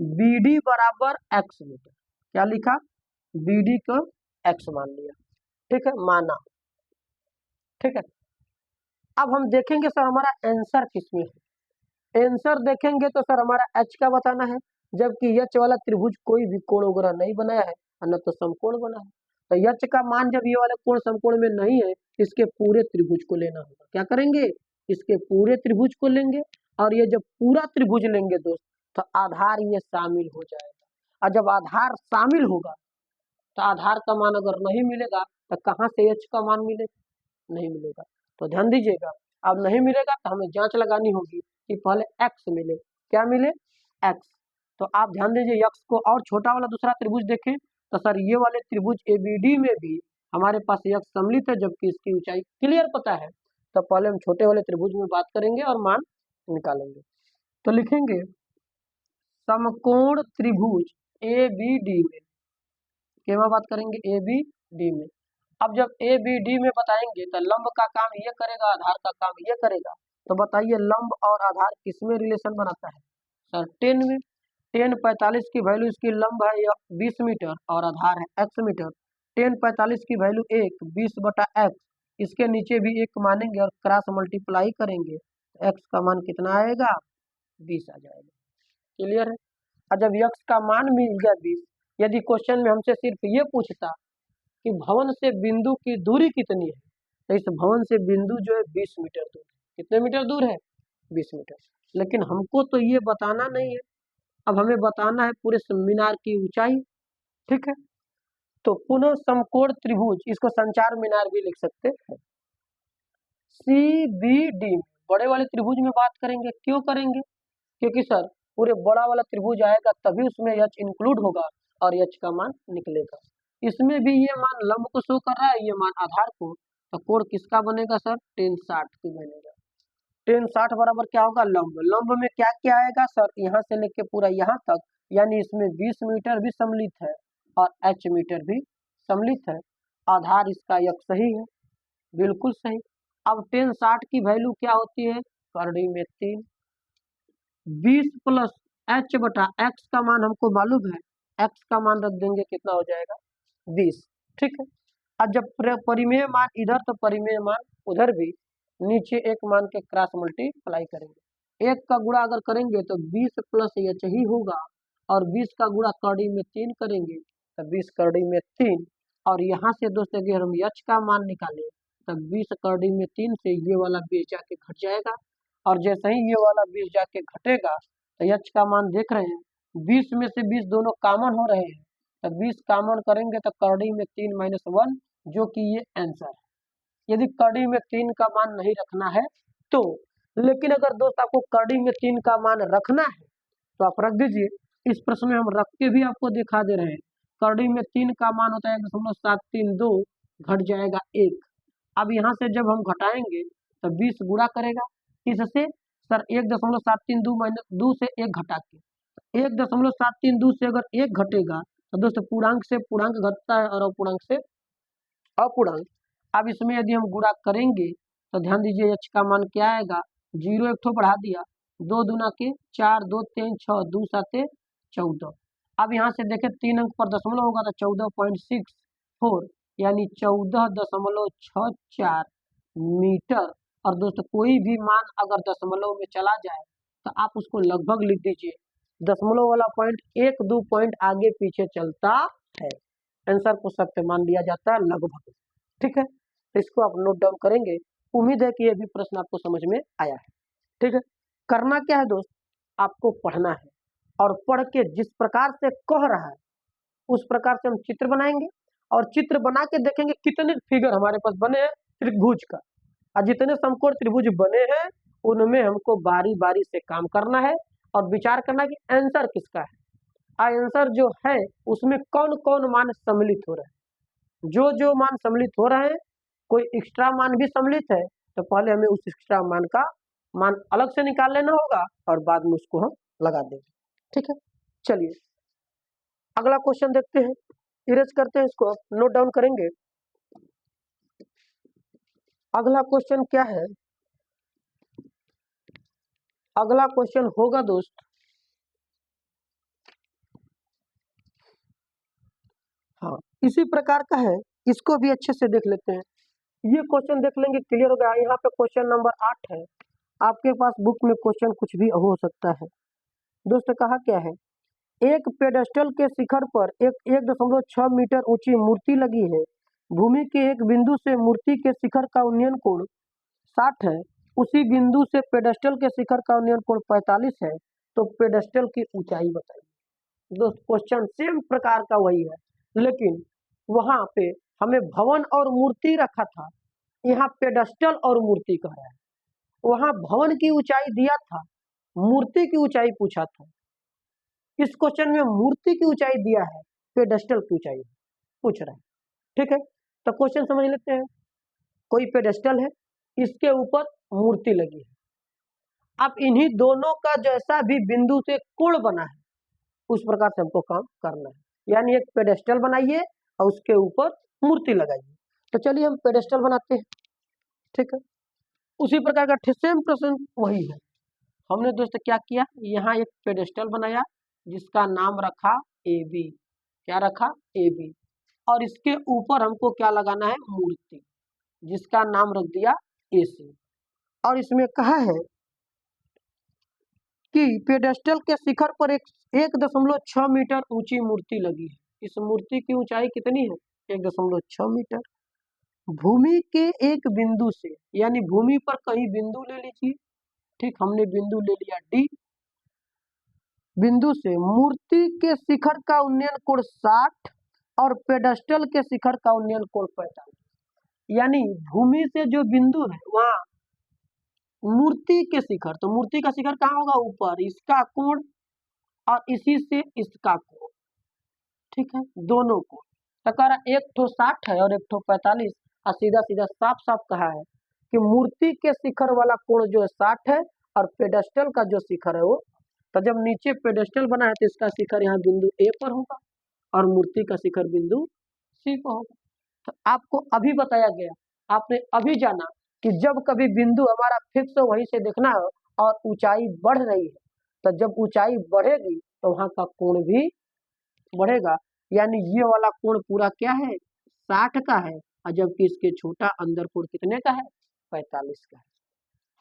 BD बराबर x मीटर। क्या लिखा? BD को x मान लिया, ठीक है, माना। ठीक है, अब हम देखेंगे सर हमारा आंसर किसमें है। आंसर देखेंगे तो सर हमारा h का बताना है, जबकि h वाला त्रिभुज कोई भी कोण वगैरह नहीं बनाया है और न तो समकोण बना है। तो h का मान जब ये वाले कोण समकोण में नहीं है, इसके पूरे त्रिभुज को लेना होगा। क्या करेंगे? इसके पूरे त्रिभुज को लेंगे, और ये जब पूरा त्रिभुज लेंगे दोस्त तो आधार ये शामिल हो जाएगा। और जब आधार शामिल होगा तो आधार का मान अगर नहीं मिलेगा तो कहाँ से h का मान मिलेगा? नहीं मिलेगा। तो ध्यान दीजिएगा, अब नहीं मिलेगा तो हमें जांच लगानी होगी कि पहले x मिले। क्या मिले? x। तो आप ध्यान दीजिए, x को और छोटा वाला दूसरा त्रिभुज देखें तो सर ये वाले त्रिभुज ABD में भी हमारे पास x सम्मिलित है, जबकि इसकी ऊंचाई क्लियर पता है। तो पहले हम छोटे वाले त्रिभुज में बात करेंगे और मान निकालेंगे। तो लिखेंगे समकोण त्रिभुज ABD में, क्या बात करेंगे? ABD में। अब जब ABD में बताएंगे तो लंब का काम ये करेगा, आधार का काम ये करेगा। तो बताइए लंब और आधार किसमें रिलेशन बनाता है? सर 10 में। 10 45 की वैल्यू इसकी लंब है 20 मीटर और आधार है x मीटर। 10 45 की वैल्यू 1 20/x, इसके नीचे भी 1 मानेंगे और क्रॉस मल्टीप्लाई करेंगे तो x का मान कितना आएगा? 20 आ जाएगा। क्लियर है? और जब x का मान मिल गया 20, यदि क्वेश्चन में हमसे सिर्फ ये पूछता कि भवन से बिंदु की दूरी कितनी है, तो इस भवन से बिंदु जो है 20 मीटर दूर है। कितने मीटर दूर है? 20 मीटर। लेकिन हमको तो ये बताना नहीं है, अब हमें बताना है पूरे मीनार की ऊंचाई। ठीक है, तो पुनः समकोण त्रिभुज, इसको संचार मीनार भी लिख सकते हैं। CBD बड़े वाले त्रिभुज में बात करेंगे। क्यों करेंगे? क्योंकि सर पूरे बड़ा वाला त्रिभुज आएगा तभी उसमें h इंक्लूड होगा और h का मान निकलेगा। इसमें भी ये मान लंब को शो कर रहा है, ये मान आधार को। तो कोण किसका बनेगा सर? tan 60 की बनेगा। tan 60 बराबर क्या होगा? लंब। लंब में क्या क्या आएगा सर? यहाँ से लेके पूरा यहाँ तक, यानी इसमें 20 मीटर भी सम्मिलित है और h मीटर भी सम्मिलित है। आधार इसका एक सही है, बिल्कुल सही। अब tan 60 की वैल्यू क्या होती है? करड़ी में 3। 20 प्लस h बटा x का मान हमको मालूम है, x का मान रख देंगे, कितना हो जाएगा? 20। ठीक है, और जब परिमेय मान इधर तो परिमेय मान उधर भी, नीचे एक मान के क्रॉस मल्टीप्लाई करेंगे। एक का गुणा अगर करेंगे तो 20 प्लस h ही होगा, और 20 का गुणा करड़ी में 3 करेंगे तो 20 करड़ी में 3। और यहाँ से दोस्तों अगर हम h का मान निकालें तो 20 करड़ी में 3 से ये वाला 20 जाके घट जाएगा, और जैसे ही ये वाला 20 जाके घटेगा तो h का मान देख रहे हैं, 20 में से 20 दोनों कॉमन हो रहे हैं, तो 20 कॉमन करेंगे तो करड़ी में 3 माइनस 1, जो कि ये आंसर है। यदि करड़ी में 3 का मान नहीं रखना है तो, लेकिन अगर दोस्त आपको करड़ी में 3 का मान रखना है तो आप रख दीजिए। इस प्रश्न में हम रख के भी आपको दिखा दे रहे हैं। करड़ी में 3 का मान होता है 1.732, घट जाएगा 1। अब यहाँ से जब हम घटाएंगे तो 20 गुणा करेगा किससे? सर 1.732 माइनस 2 से 1 घटा के, 1.732 से अगर 1 घटेगा तो दोस्तों पूर्णांक से पूर्णांक घटता है और अपूर्णांक से अपूर्णांक। अब इसमें यदि हम गुणा करेंगे तो ध्यान दीजिए h का मान क्या आएगा? 0 एक ठो बढ़ा दिया, 2 दूना के 4, 2 3 6, 2 7 14। अब यहाँ से देखें 3 अंक पर दशमलव होगा तो 14.64, यानी 14.64 मीटर। और दोस्तों कोई भी मान अगर दशमलव में चला जाए तो आप उसको लगभग लिख दीजिए, दशमलव वाला पॉइंट 1-2 पॉइंट आगे पीछे चलता है, आंसर को सत्य मान लिया जाता है लगभग। ठीक है, तो इसको आप नोट डाउन करेंगे। उम्मीद है कि ये भी प्रश्न आपको समझ में आया है। ठीक है, करना क्या है दोस्त, आपको पढ़ना है और पढ़ के जिस प्रकार से कह रहा है उस प्रकार से हम चित्र बनाएंगे और चित्र बना के देखेंगे कितने फिगर हमारे पास बने हैं त्रिभुज का, और जितने समकोण त्रिभुज बने हैं उनमें हमको बारी बारी से काम करना है और विचार करना है कि आंसर किसका है। आंसर जो है उसमें कौन कौन मान सम्मिलित हो रहे हैं, जो जो मान सम्मिलित हो रहे हैं, कोई एक्स्ट्रा मान भी सम्मिलित है तो पहले हमें उस एक्स्ट्रा मान अलग से निकाल लेना होगा और बाद में उसको हम लगा देंगे। ठीक है, चलिए अगला क्वेश्चन देखते हैं, इरेज करते हैं इसको, नोट डाउन करेंगे। अगला क्वेश्चन क्या है, अगला क्वेश्चन होगा दोस्त, हाँ इसी प्रकार का है, इसको भी अच्छे से देख लेते हैं। ये क्वेश्चन देख लेंगे, क्लियर हो गया। यहाँ पे क्वेश्चन नंबर 8 है, आपके पास बुक में क्वेश्चन कुछ भी हो सकता है। दोस्त कहा क्या है, एक पेडेस्टल के शिखर पर एक 1.6 मीटर ऊंची मूर्ति लगी है। भूमि के एक बिंदु से मूर्ति के शिखर का उन्नयन कोण 60 है, उसी बिंदु से पेडेस्टल के शिखर का उन्नयन कोण 45 है, तो पेडेस्टल की ऊंचाई बताइए। दोस्त क्वेश्चन सेम प्रकार का वही है, लेकिन वहां पे हमें भवन और मूर्ति रखा था, यहाँ पेडेस्टल और मूर्ति कह रहा है। वहां भवन की ऊंचाई दिया था, मूर्ति की ऊंचाई पूछा था। इस क्वेश्चन में मूर्ति की ऊंचाई दिया है, पेडेस्टल की ऊंचाई पूछ रहा है। ठीक है, तो क्वेश्चन समझ लेते हैं। कोई पेडेस्टल है, इसके ऊपर मूर्ति लगी है। अब इन्हीं दोनों का जैसा भी बिंदु से कोण बना है उस प्रकार से हमको काम करना है, यानी एक पेडेस्टल बनाइए और उसके ऊपर मूर्ति लगाइए। तो चलिए हम पेडेस्टल बनाते हैं। ठीक है, उसी प्रकार का सेम प्रश्न वही है। हमने दोस्त क्या किया, यहाँ एक पेडेस्टल बनाया जिसका नाम रखा ए बी, क्या रखा ए बी, और इसके ऊपर हमको क्या लगाना है, मूर्ति, जिसका नाम रख दिया ए सी। और इसमें कहा है कि पेडेस्टल के शिखर पर एक 1.6 मीटर ऊंची मूर्ति लगी है। इस मूर्ति की ऊंचाई कितनी है, 1.6 मीटर। भूमि के एक बिंदु से, यानी भूमि पर कहीं बिंदु ले लीजिए। ठीक, हमने बिंदु ले लिया डी, बिंदु से मूर्ति के शिखर का उन्नयन कोण 60 और पेडेस्टल के शिखर का उन्नयन कोण 45, यानी भूमि से जो बिंदु है वहां मूर्ति के शिखर, तो मूर्ति का शिखर कहाँ होगा, ऊपर, इसका कोण और इसी से इसका कोण। ठीक है, दोनों कोण टकरा, एक ठो 60 है और एक ठो 45, और सीधा सीधा साफ साफ कहा है कि मूर्ति के शिखर वाला कोण जो है 60 है और पेडेस्टल का जो शिखर है वो, तो जब नीचे पेडेस्टल बना है तो इसका शिखर यहाँ बिंदु ए पर होगा और मूर्ति का शिखर बिंदु सी पर होगा। तो आपको अभी बताया गया, आपने अभी जाना कि जब कभी बिंदु हमारा फिक्स हो वहीं से देखना हो और ऊंचाई बढ़ रही है, तो जब ऊंचाई बढ़ेगी तो वहां का कोण भी बढ़ेगा, यानी ये वाला कोण पूरा क्या है, 60 का है, और जबकि इसके छोटा अंदर कोण कितने का है, 45 का है।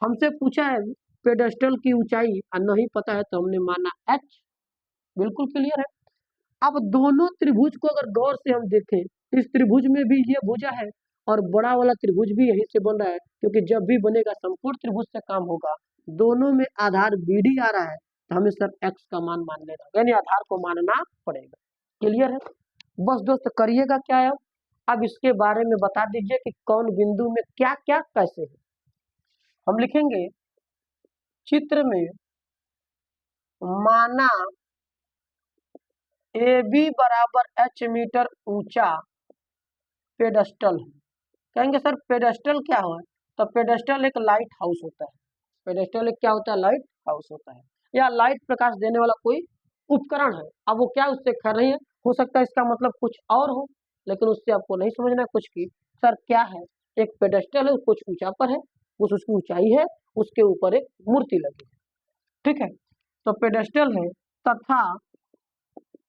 हमसे पूछा है पेडेस्टल की ऊंचाई और नहीं पता है तो हमने माना h, बिल्कुल क्लियर है। अब दोनों त्रिभुज को अगर गौर से हम देखें, इस त्रिभुज में भी ये भुजा है और बड़ा वाला त्रिभुज भी यहीं से बन रहा है, क्योंकि जब भी बनेगा समकोण त्रिभुज से काम होगा। दोनों में आधार BD आ रहा है तो हमें सिर्फ x का मान लेना, यानी आधार को मानना पड़ेगा। क्लियर है, बस दोस्त करिएगा क्या है, अब इसके बारे में बता दीजिए कि कौन बिंदु में क्या क्या कैसे है। हम लिखेंगे चित्र में माना ए बी बराबर h मीटर ऊंचा पेडेस्टल है। कहेंगे सर पेडेस्टल क्या है, तो पेडेस्टल एक लाइट हाउस होता है। पेडेस्टल एक क्या होता है, लाइट हाउस होता है, या लाइट प्रकाश देने वाला कोई उपकरण है। अब वो क्या उससे कर रही है, हो सकता है इसका मतलब कुछ और हो, लेकिन उससे आपको नहीं समझना है कुछ की सर क्या है। एक पेडेस्टल है, कुछ ऊंचा पर है, कुछ उसकी ऊंचाई है, उसके ऊपर एक मूर्ति लगी है। ठीक है, तो पेडेस्टल है तथा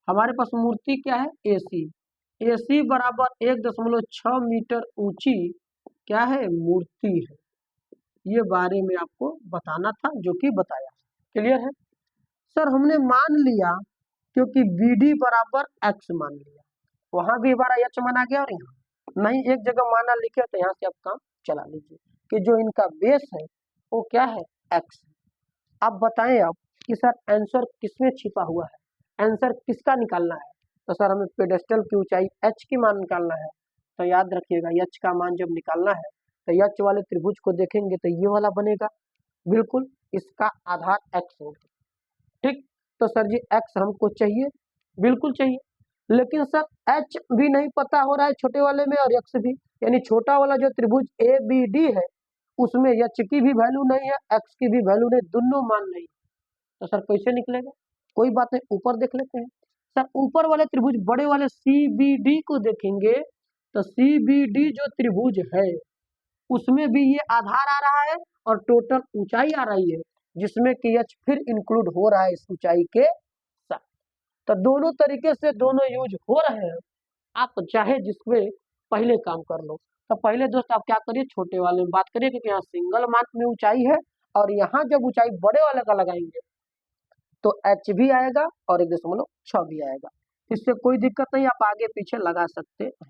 हमारे पास मूर्ति क्या है, AC। AC बराबर 1.6 मीटर ऊंची क्या है, मूर्ति है। ये बारे में आपको बताना था, जो कि बताया। क्लियर है सर, हमने मान लिया क्योंकि BD बराबर x मान लिया, वहां भी हमारा h माना गया और यहाँ नहीं एक जगह माना लिखे तो यहाँ से आप काम चला लीजिए कि जो इनका बेस है वो क्या है, एक्स। अब बताएं आप कि सर आंसर किसमें छिपा हुआ है, आंसर किसका निकालना है। तो सर हमें पेडेस्टल की ऊंचाई एच की मान निकालना है। तो याद रखिएगा एच का मान जब निकालना है तो एच वाले त्रिभुज को देखेंगे तो ये वाला बनेगा, बिल्कुल इसका आधार एक्स होगा। ठीक, तो सर जी एक्स हमको चाहिए, बिल्कुल चाहिए, लेकिन सर एच भी नहीं पता हो रहा है छोटे वाले में और एक्स भी, यानी छोटा वाला जो त्रिभुज ए बी डी है उसमें एच की भी वैल्यू नहीं है, एक्स की भी वैल्यू नहीं, दोनों मान नहीं। तो सर कैसे निकलेगा, कोई बात नहीं ऊपर देख लेते हैं। सर ऊपर वाले त्रिभुज बड़े वाले सी बी डी को देखेंगे तो सी बी डी जो त्रिभुज है उसमें भी ये आधार आ रहा है और टोटल ऊंचाई आ रही है, जिसमें कि एच फिर इंक्लूड हो रहा है इस ऊंचाई के साथ। तो दोनों तरीके से दोनों यूज हो रहे हैं, आप चाहे जिसमें पहले काम कर लो। तो पहले दोस्त आप क्या करिए, छोटे वाले में बात करिए क्योंकि यहाँ सिंगल मान में ऊंचाई है और यहाँ जब ऊंचाई बड़े वाले का लगाएंगे तो एच भी आएगा और 1.6 भी आएगा, इससे कोई दिक्कत नहीं, आप आगे पीछे लगा सकते हैं।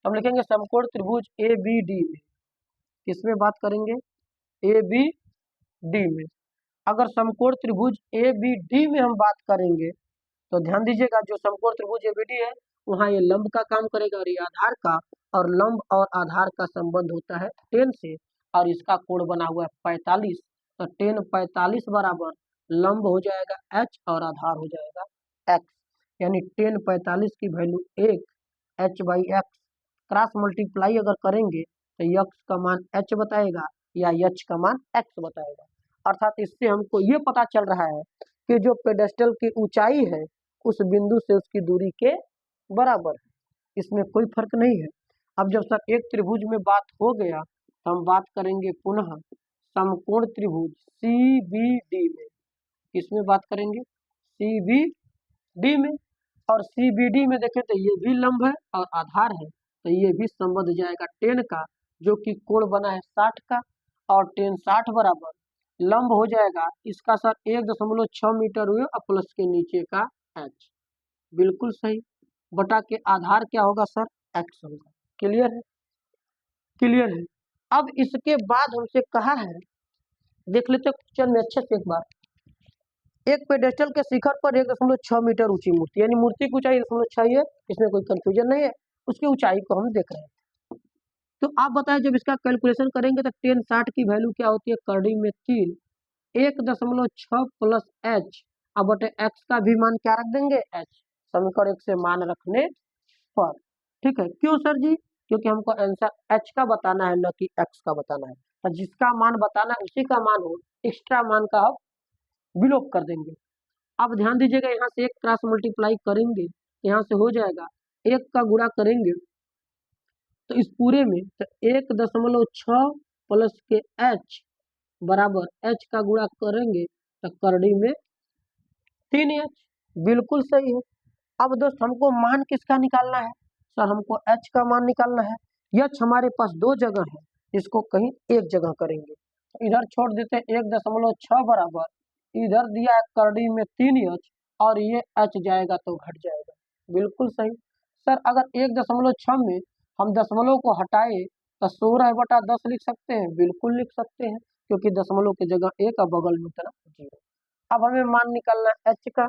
हम लिखेंगे समकोण त्रिभुज ए बी डी में, किसमें बात करेंगे, ए बी डी में। अगर समकोण त्रिभुज ए बी डी में हम बात करेंगे तो ध्यान दीजिएगा जो समकोण त्रिभुज ए बी डी है वहाँ ये लंब का काम करेगा और ये आधार का, और लंब और आधार का संबंध होता है टेन से, और इसका कोण बना हुआ है 45। तो टेन 45 बराबर लंब हो जाएगा एच और आधार हो जाएगा एक्स, यानी टेन 45 की value 1 H by x, cross multiply अगर करेंगे तो यक्स का मान एच बताएगा या एच का मान एक्स बताएगा। अर्थात इससे हमको ये पता चल रहा है कि जो पेडेस्टल की ऊंचाई है उस बिंदु से उसकी दूरी के बराबर है, इसमें कोई फर्क नहीं है। अब जब सर एक त्रिभुज में बात हो गया तो हम बात करेंगे पुनः समकोण त्रिभुज सी बी डी में, किसमें बात करेंगे, सी बी डी में। और सी बी डी में देखें तो ये भी लंब है और आधार है, तो ये भी संबंध जाएगा टेन का, जो कि कोण बना है 60 का, और टेन 60 बराबर लंब हो जाएगा इसका सर 1.6 मीटर हुए और प्लस के नीचे का एच, बिल्कुल सही, बटा के आधार क्या होगा सर, एक्स होगा। क्लियर है, क्लियर है। अब इसके बाद हमसे कहा है, देख लेते क्वेश्चन में अच्छे से एक बार, एक पेडेस्टल के शिखर पर 1.6 मीटर ऊंची मूर्ति, यानी मूर्ति की ऊंचाई 1.6 है, इसमें कोई कंफ्यूजन नहीं है, उसकी ऊंचाई को हम देख रहे हैं। तो आप बताएं जब इसका कैलकुलेशन करेंगे तो टेन 60 की वैल्यू क्या होती है, करड़ी में 3, 1.6 प्लस एच, अब बटे एक्स का भी मान क्या रख देंगे, एच, समीकरण 1 से मान रखने पर। ठीक है, क्यों सर जी, क्योंकि हमको आंसर एच का बताना है न कि एक्स का बताना है, तो जिसका मान बताना है उसी का मान हो, एक्स्ट्रा मान का हम विलोप कर देंगे। अब ध्यान दीजिएगा यहाँ से एक क्रॉस मल्टीप्लाई करेंगे यहाँ से हो जाएगा, एक का गुणा करेंगे तो इस पूरे में तो 1.6 प्लस के एच बराबर एच का गुणा करेंगे तो करड़ी में 3h, बिल्कुल सही है। अब दोस्त हमको मान किसका निकालना है, सर हमको एच का मान निकालना है। एच हमारे पास दो जगह है, इसको कहीं एक जगह करेंगे, इधर छोड़ देते हैं 1.6 बराबर, इधर दिया है करड़ी में 3h और ये एच जाएगा तो घट जाएगा, बिल्कुल सही। सर अगर 1.6 में हम दशमलव को हटाए तो 16/10 लिख सकते हैं, बिल्कुल लिख सकते हैं, क्योंकि दशमलव की जगह एक और बगल में उतना 0। अब हमें मान निकालना है एच का,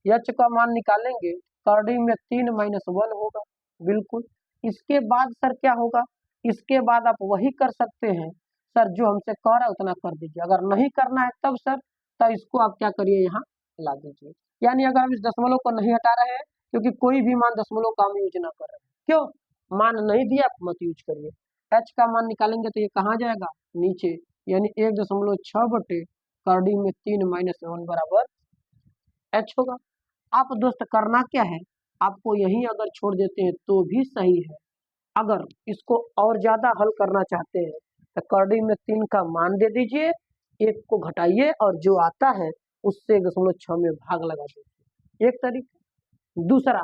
एच का मान निकालेंगे करड़ी में 3 - 1 होगा, बिल्कुल। इसके बाद सर क्या होगा, इसके बाद आप वही कर सकते हैं सर जो हमसे कह रहा है उतना कर दीजिए, अगर नहीं करना है तब सर तो इसको आप क्या करिए यहाँ ला दीजिए, यानी अगर हम इस दशमलव को नहीं हटा रहे हैं क्योंकि कोई भी मान दशमलव का हम यूज ना कर रहे हैं, क्यों, मान नहीं दिया आप मत यूज करिए। एच का मान निकालेंगे तो ये कहाँ जाएगा, नीचे, यानी 1.6 बटे करड़ी में 3 - 1 बराबर एच होगा। आप दोस्त करना क्या है, आपको यही अगर छोड़ देते हैं तो भी सही है, अगर इसको और ज्यादा हल करना चाहते हैं तो करड़ी में 3 का मान दे दीजिए, एक को घटाइए और जो आता है उससे 1.6 में भाग लगा दीजिए, एक तरीका। दूसरा,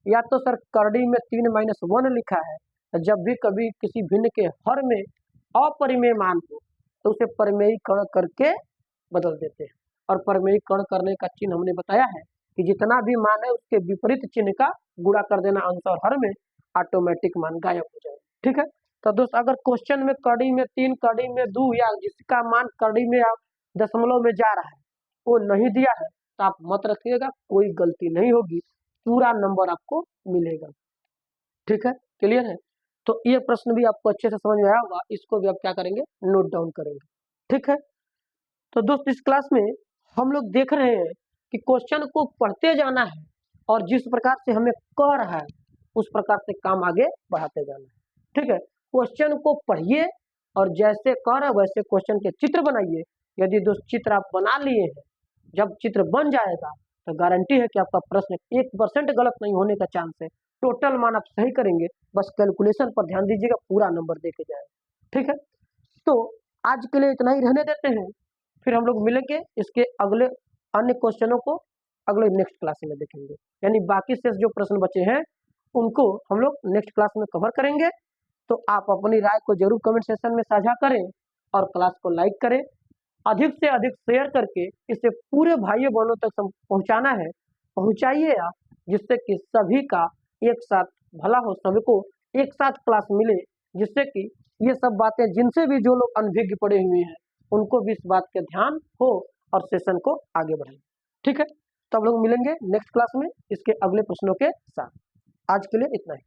या तो सर करड़ी में 3 - 1 लिखा है, तो जब भी कभी किसी भिन्न के हर में अपरिमेय मान हो तो उसे परिमेयीकरण करके बदल देते हैं, और परिमेयीकरण करने का चिन्ह हमने बताया है कि जितना भी मान है उसके विपरीत चिन्ह का गुणा कर देना अंश और हर में, ऑटोमेटिक मान गायब हो जाएगा। ठीक है। तो दोस्त अगर क्वेश्चन में कड़ी में 3 कड़ी में 2 या जिसका मान कड़ी में या दशमलव में जा रहा है वो नहीं दिया है तो आप मत रखिएगा, कोई गलती नहीं होगी, पूरा नंबर आपको मिलेगा। ठीक है, क्लियर है। तो ये प्रश्न भी आपको अच्छे से समझ में आया होगा, इसको भी आप क्या करेंगे, नोट डाउन करेंगे। ठीक है। तो दोस्त इस क्लास में हम लोग देख रहे हैं कि क्वेश्चन को पढ़ते जाना है और जिस प्रकार से हमें कह रहा है उस प्रकार से काम आगे बढ़ाते जाना है। ठीक है, क्वेश्चन को पढ़िए और जैसे कह रहा है वैसे क्वेश्चन के चित्र बनाइए। यदि दोस्त चित्र आप बना लिए हैं, जब चित्र बन जाएगा तो गारंटी है कि आपका प्रश्न 1% गलत नहीं होने का चांस है। टोटल मान आप सही करेंगे, बस कैलकुलेशन पर ध्यान दीजिएगा, पूरा नंबर देके जाएगा। ठीक है, तो आज के लिए इतना ही रहने देते हैं, फिर हम लोग मिलेंगे इसके अगले अन्य क्वेश्चनों को अगले नेक्स्ट क्लास में देखेंगे। यानी बाकी से जो प्रश्न बचे हैं उनको हम लोग नेक्स्ट क्लास में कवर करेंगे। तो आप अपनी राय को जरूर कमेंट सेक्शन में साझा करें और क्लास को लाइक करें, अधिक से अधिक शेयर करके इसे पूरे भाइयों बहनों तक पहुंचाना है, पहुंचाइए आप, जिससे कि सभी का एक साथ भला हो, सभी को एक साथ क्लास मिले, जिससे कि ये सब बातें जिनसे भी जो लोग अनभिज्ञ पड़े हुए हैं उनको भी इस बात का ध्यान हो और सेशन को आगे बढ़ाएं। ठीक है, तो हम लोग मिलेंगे नेक्स्ट क्लास में इसके अगले प्रश्नों के साथ। आज के लिए इतना ही।